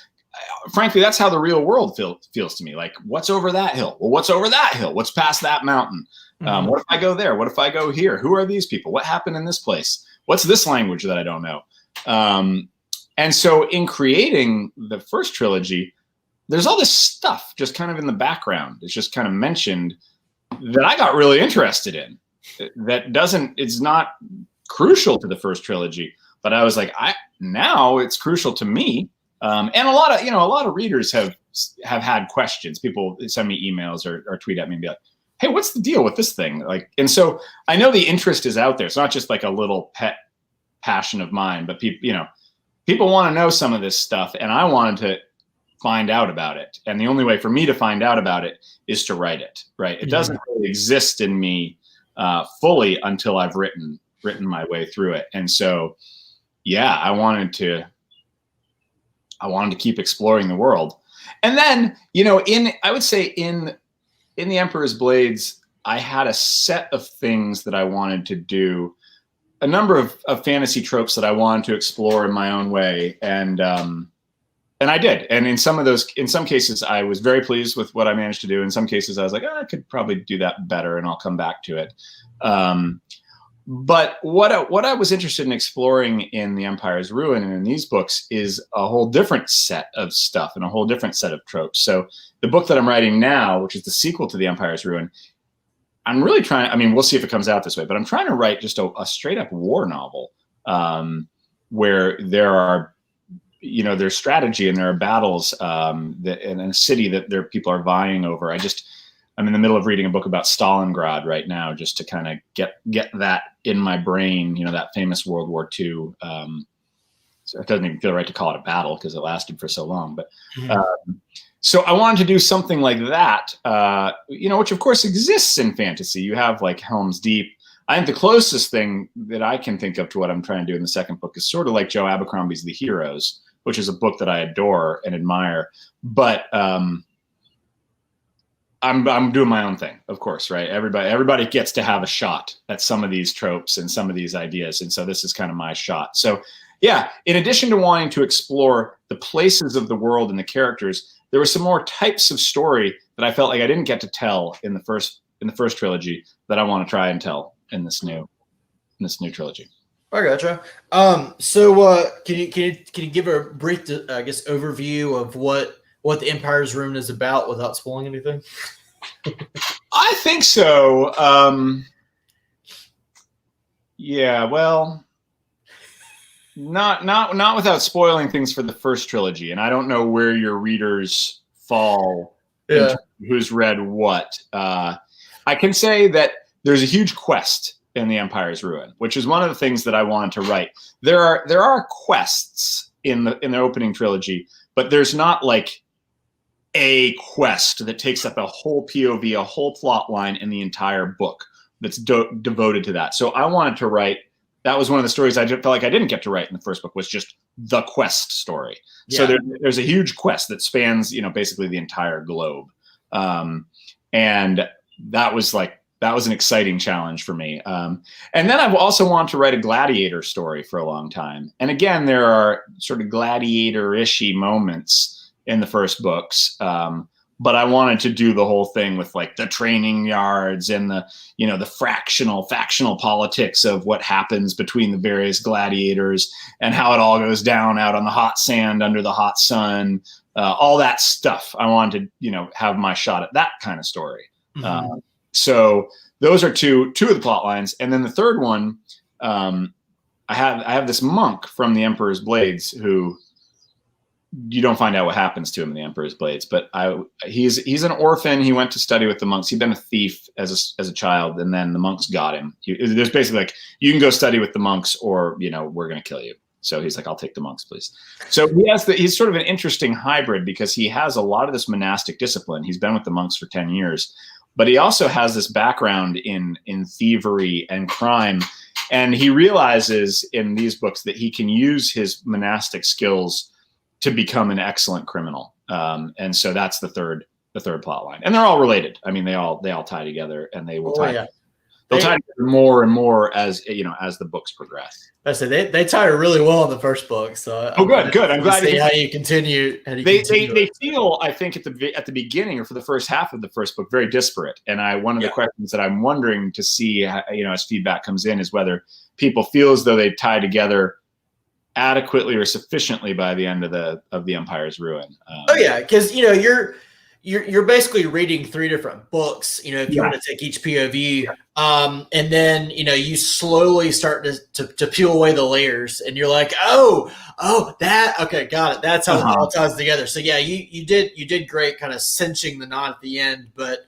frankly, that's how the real world feels to me. Like, what's over that hill? Well, what's over that hill? What's past that mountain? What if I go there? What if I go here? Who are these people? What happened in this place? What's this language that I don't know? And so in creating the first trilogy, there's all this stuff just kind of in the background. It's just kind of mentioned that I got really interested in. It's not crucial to the first trilogy, but I was like, now it's crucial to me. And a lot of readers have had questions. People send me emails or tweet at me and be like, hey, what's the deal with this thing? Like, and so I know the interest is out there. It's not just like a little pet passion of mine, but people want to know some of this stuff, and I wanted to find out about it. And the only way for me to find out about it is to write it, right? It doesn't really exist in me fully until I've written my way through it. And so, yeah, I wanted to keep exploring the world. And then, I would say in the Emperor's Blades, I had a set of things that I wanted to do, a number of fantasy tropes that I wanted to explore in my own way. And I did. And in some cases, I was very pleased with what I managed to do. In some cases, I was like, I could probably do that better, and I'll come back to it. But what I was interested in exploring in The Empire's Ruin and in these books is a whole different set of stuff and a whole different set of tropes. So the book that I'm writing now, which is the sequel to The Empire's Ruin, I'm really trying. I mean, we'll see if it comes out this way, but I'm trying to write just a straight up war novel where there are, there's strategy and there are battles in a city that people are vying over. I'm in the middle of reading a book about Stalingrad right now, just to kind of get that in my brain. That famous World War II. So it doesn't even feel right to call it a battle because it lasted for so long, but. So I wanted to do something like that, which of course exists in fantasy. You have like Helm's Deep. I think the closest thing that I can think of to what I'm trying to do in the second book is sort of like Joe Abercrombie's The Heroes, which is a book that I adore and admire. But I'm doing my own thing, of course, right? Everybody gets to have a shot at some of these tropes and some of these ideas, and so this is kind of my shot. So yeah, in addition to wanting to explore the places of the world and the characters, there were some more types of story that I felt like I didn't get to tell in the first trilogy that I want to try and tell in this new trilogy. I gotcha. So can you give a brief, I guess, overview of what the Empire's Ruin is about without spoiling anything? I think so. Yeah. Well. Not without spoiling things for the first trilogy, and I don't know where your readers fall. Yeah. Who's read what? I can say that there's a huge quest in the Empire's Ruin, which is one of the things that I wanted to write. There are quests in the opening trilogy, but there's not like a quest that takes up a whole POV, a whole plot line in the entire book that's devoted to that. So I wanted to write. That was one of the stories I felt like I didn't get to write in the first book, was just the quest story. Yeah. So there's a huge quest that spans, basically the entire globe. And that was an exciting challenge for me. And then I've also wanted to write a gladiator story for a long time. And again, there are sort of gladiator-ishy moments in the first books. But I wanted to do the whole thing with like the training yards and the factional politics of what happens between the various gladiators and how it all goes down out on the hot sand under the hot sun, all that stuff. I wanted to, have my shot at that kind of story. Mm-hmm. So those are two of the plot lines. And then the third one, I have this monk from the Emperor's Blades who, you don't find out what happens to him in the Emperor's Blades, but he's an orphan. He went to study with the monks. He'd been a thief as a child, and then the monks got him. There's basically like, you can go study with the monks, or we're going to kill you. So he's like, I'll take the monks, please. So he's sort of an interesting hybrid because he has a lot of this monastic discipline. He's been with the monks for 10 years, but he also has this background in thievery and crime, and he realizes in these books that he can use his monastic skills to become an excellent criminal. And so that's the third plot line. And they're all related. I mean, they all tie together, and they will tie together more and more as the books progress. I said they tie really well in the first book. So good. I'm glad to see how you continue. They feel, I think, at the beginning or for the first half of the first book, very disparate. And one of the questions that I'm wondering to see, as feedback comes in, is whether people feel as though they tie together adequately or sufficiently by the end of the Empire's Ruin. Because you're basically reading three different books. If you want to take each POV, and then you slowly start to peel away the layers, and you're like, that okay, got it. That's how it all ties together. So yeah, you did great, kind of cinching the knot at the end, but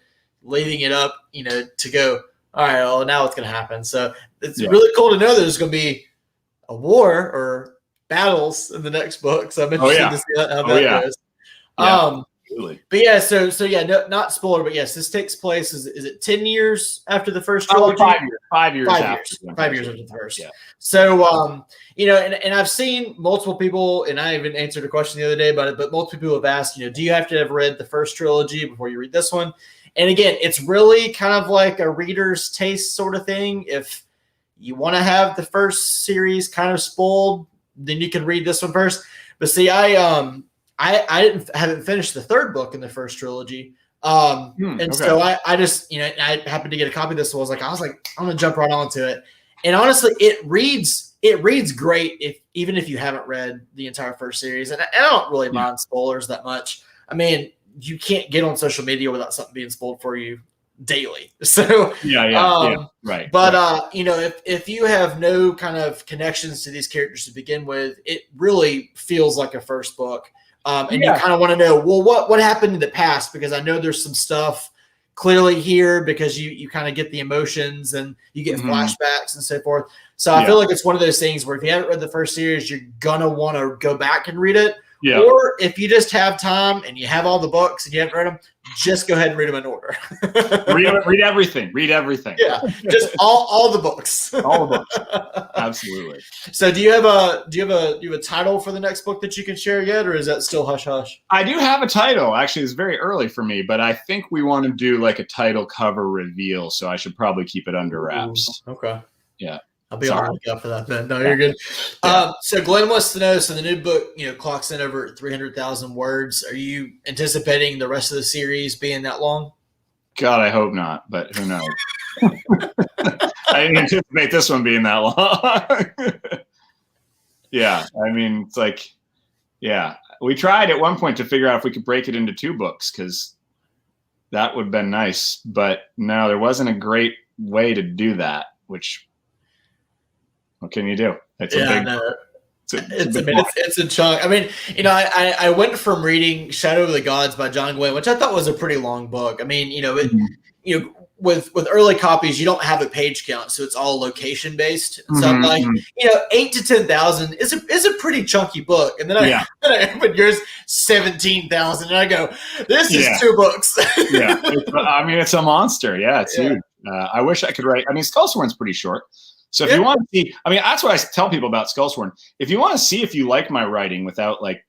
leaving it up, to go. All right, well, now what's going to happen? So it's really cool to know there's going to be a war or battles in the next book, so I'm interested to see how that goes. Absolutely. But yeah, so no, not spoiler, but yes, this takes place. Is it 10 years after the first trilogy? 5 years. 5 years after the first. Yeah. So and I've seen multiple people, and I even answered a question the other day about it, but multiple people have asked, do you have to have read the first trilogy before you read this one? And again, it's really kind of like a reader's taste sort of thing. If you want to have the first series kind of spoiled, then you can read this one first. But see, I haven't finished the third book in the first trilogy. So I just, I happened to get a copy of this. So I was like, I'm going to jump right onto it. And honestly, it reads great even if you haven't read the entire first series. And I don't really mind spoilers that much. I mean, you can't get on social media without something being spoiled for you daily. So right. But you know, if you have no kind of connections to these characters to begin with, it really feels like a first book. And you kind of want to know, well, what happened in the past? Because I know there's some stuff clearly here because you kind of get the emotions and you get flashbacks and so forth. So I feel like it's one of those things where if you haven't read the first series, you're gonna want to go back and read it. Yeah. Or if you just have time and you have all the books and you haven't read them, just go ahead and read them in order. read everything. Read everything. Yeah, just all the books. All the books. Absolutely. So do you have a title for the next book that you can share yet, or is that still hush hush? I do have a title. Actually, it's very early for me, but I think we want to do like a title cover reveal, so I should probably keep it under wraps. Ooh, okay. Yeah. I'll be on the lookout for that then. No, you're good. So Glenn wants to know, so the new book, you know, clocks in over 300,000 words. Are you anticipating the rest of the series being that long? God, I hope not, but who knows? I didn't anticipate this one being that long. Yeah, I mean, it's like, we tried at one point to figure out if we could break it into 2 books because that would have been nice, but no, there wasn't a great way to do that, which... What can you do? It's a chunk. I mean, you know, I went from reading Shadow of the Gods by John Gwynne, which I thought was a pretty long book. I mean, you know, you know, with early copies, you don't have a page count, so it's all location based. So I'm like, you know, 8,000 to 10,000 is a pretty chunky book. And then I open yours 17,000, and I go, this is 2 books. I mean, it's a monster. Yeah, it's huge. I wish I could write. I mean, Skullsworn's pretty short. So if you want to see, I mean, that's what I tell people about Skullsworn. If you want to see if you like my writing without like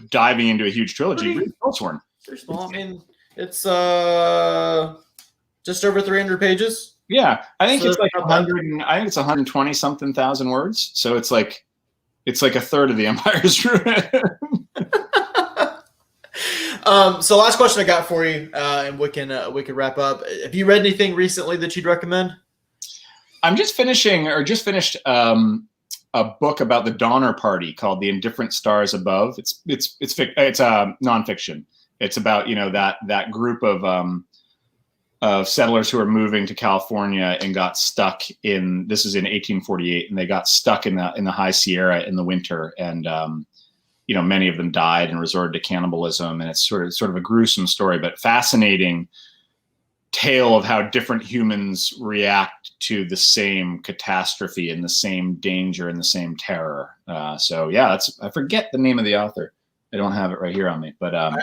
diving into a huge trilogy, read Skullsworn. They're small. I mean, it's just over 300 pages. Yeah, I think it's like 100. I think it's 120 something thousand words. So it's like a third of the Empire's Ruin. So last question I got for you, and we can wrap up. Have you read anything recently that you'd recommend? I'm just finished a book about the Donner Party called "The Indifferent Stars Above." It's nonfiction. It's about, you know, that group of settlers who are moving to California and got stuck in. This is in 1848, and they got stuck in the High Sierra in the winter, and you know, many of them died and resorted to cannibalism. And it's sort of a gruesome story, but fascinating tale of how different humans react to the same catastrophe and the same danger and the same terror. So yeah, I forget the name of the author. I don't have it right here on me, but I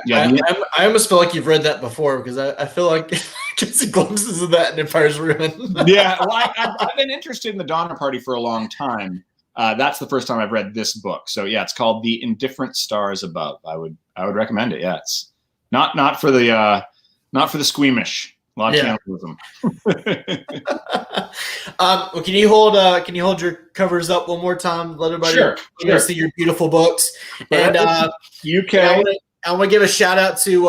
almost feel like you've read that before because I feel like getting glimpses of that in Empire's Ruin. Yeah, well, I've been interested in the Donner Party for a long time. That's the first time I've read this book. So yeah, it's called "The Indifferent Stars Above." I would recommend it. Yeah, it's not for the squeamish. A lot of cannibalism. Well, can you hold your covers up one more time? Let everybody see your beautiful books. And UK. I want to give a shout out to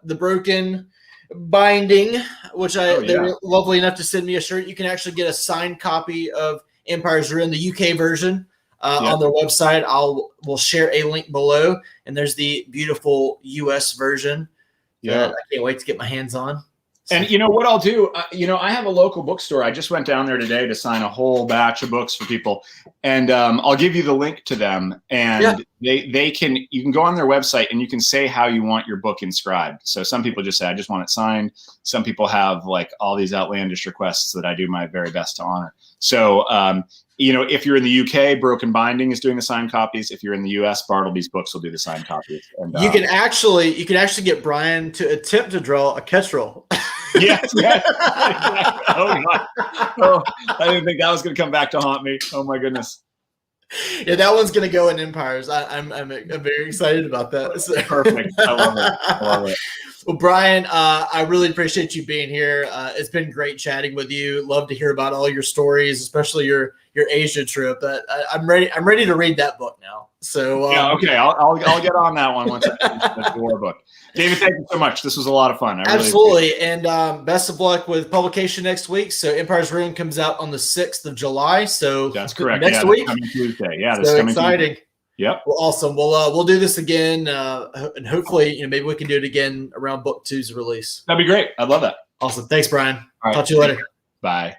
the Broken Binding, which they were lovely enough to send me a shirt. You can actually get a signed copy of Empire's Ruin, the UK version, on their website. We'll share a link below, and there's the beautiful US version. I can't wait to get my hands on. And you know what I'll do? I have a local bookstore. I just went down there today to sign a whole batch of books for people, and I'll give you the link to them. And you can go on their website and you can say how you want your book inscribed. So some people just say, I just want it signed. Some people have like all these outlandish requests that I do my very best to honor. So if you're in the UK, Broken Binding is doing the signed copies. If you're in the US, Bartleby's Books will do the signed copies. And you can actually get Brian to attempt to draw a Kestrel. Yes. Oh, I didn't think that was going to come back to haunt me. Oh my goodness. Yeah, that one's going to go in Empires. I'm very excited about that. So. Perfect. I love it. Well, Brian, I really appreciate you being here. It's been great chatting with you. Love to hear about all your stories, especially your Asia trip. I'm ready to read that book now. So okay, I'll get on that one once I finish the war book. David, thank you so much. This was a lot of fun. Absolutely, and best of luck with publication next week. So Empire's Ruin comes out on the 6th of July. So that's correct. Next week, coming Tuesday. Yeah, this coming exciting. Tuesday. Yep. Well, awesome. We'll do this again, and hopefully, maybe we can do it again around book 2's release. That'd be great. I'd love that. Awesome. Thanks, Brian. All right. Talk to you later. Bye.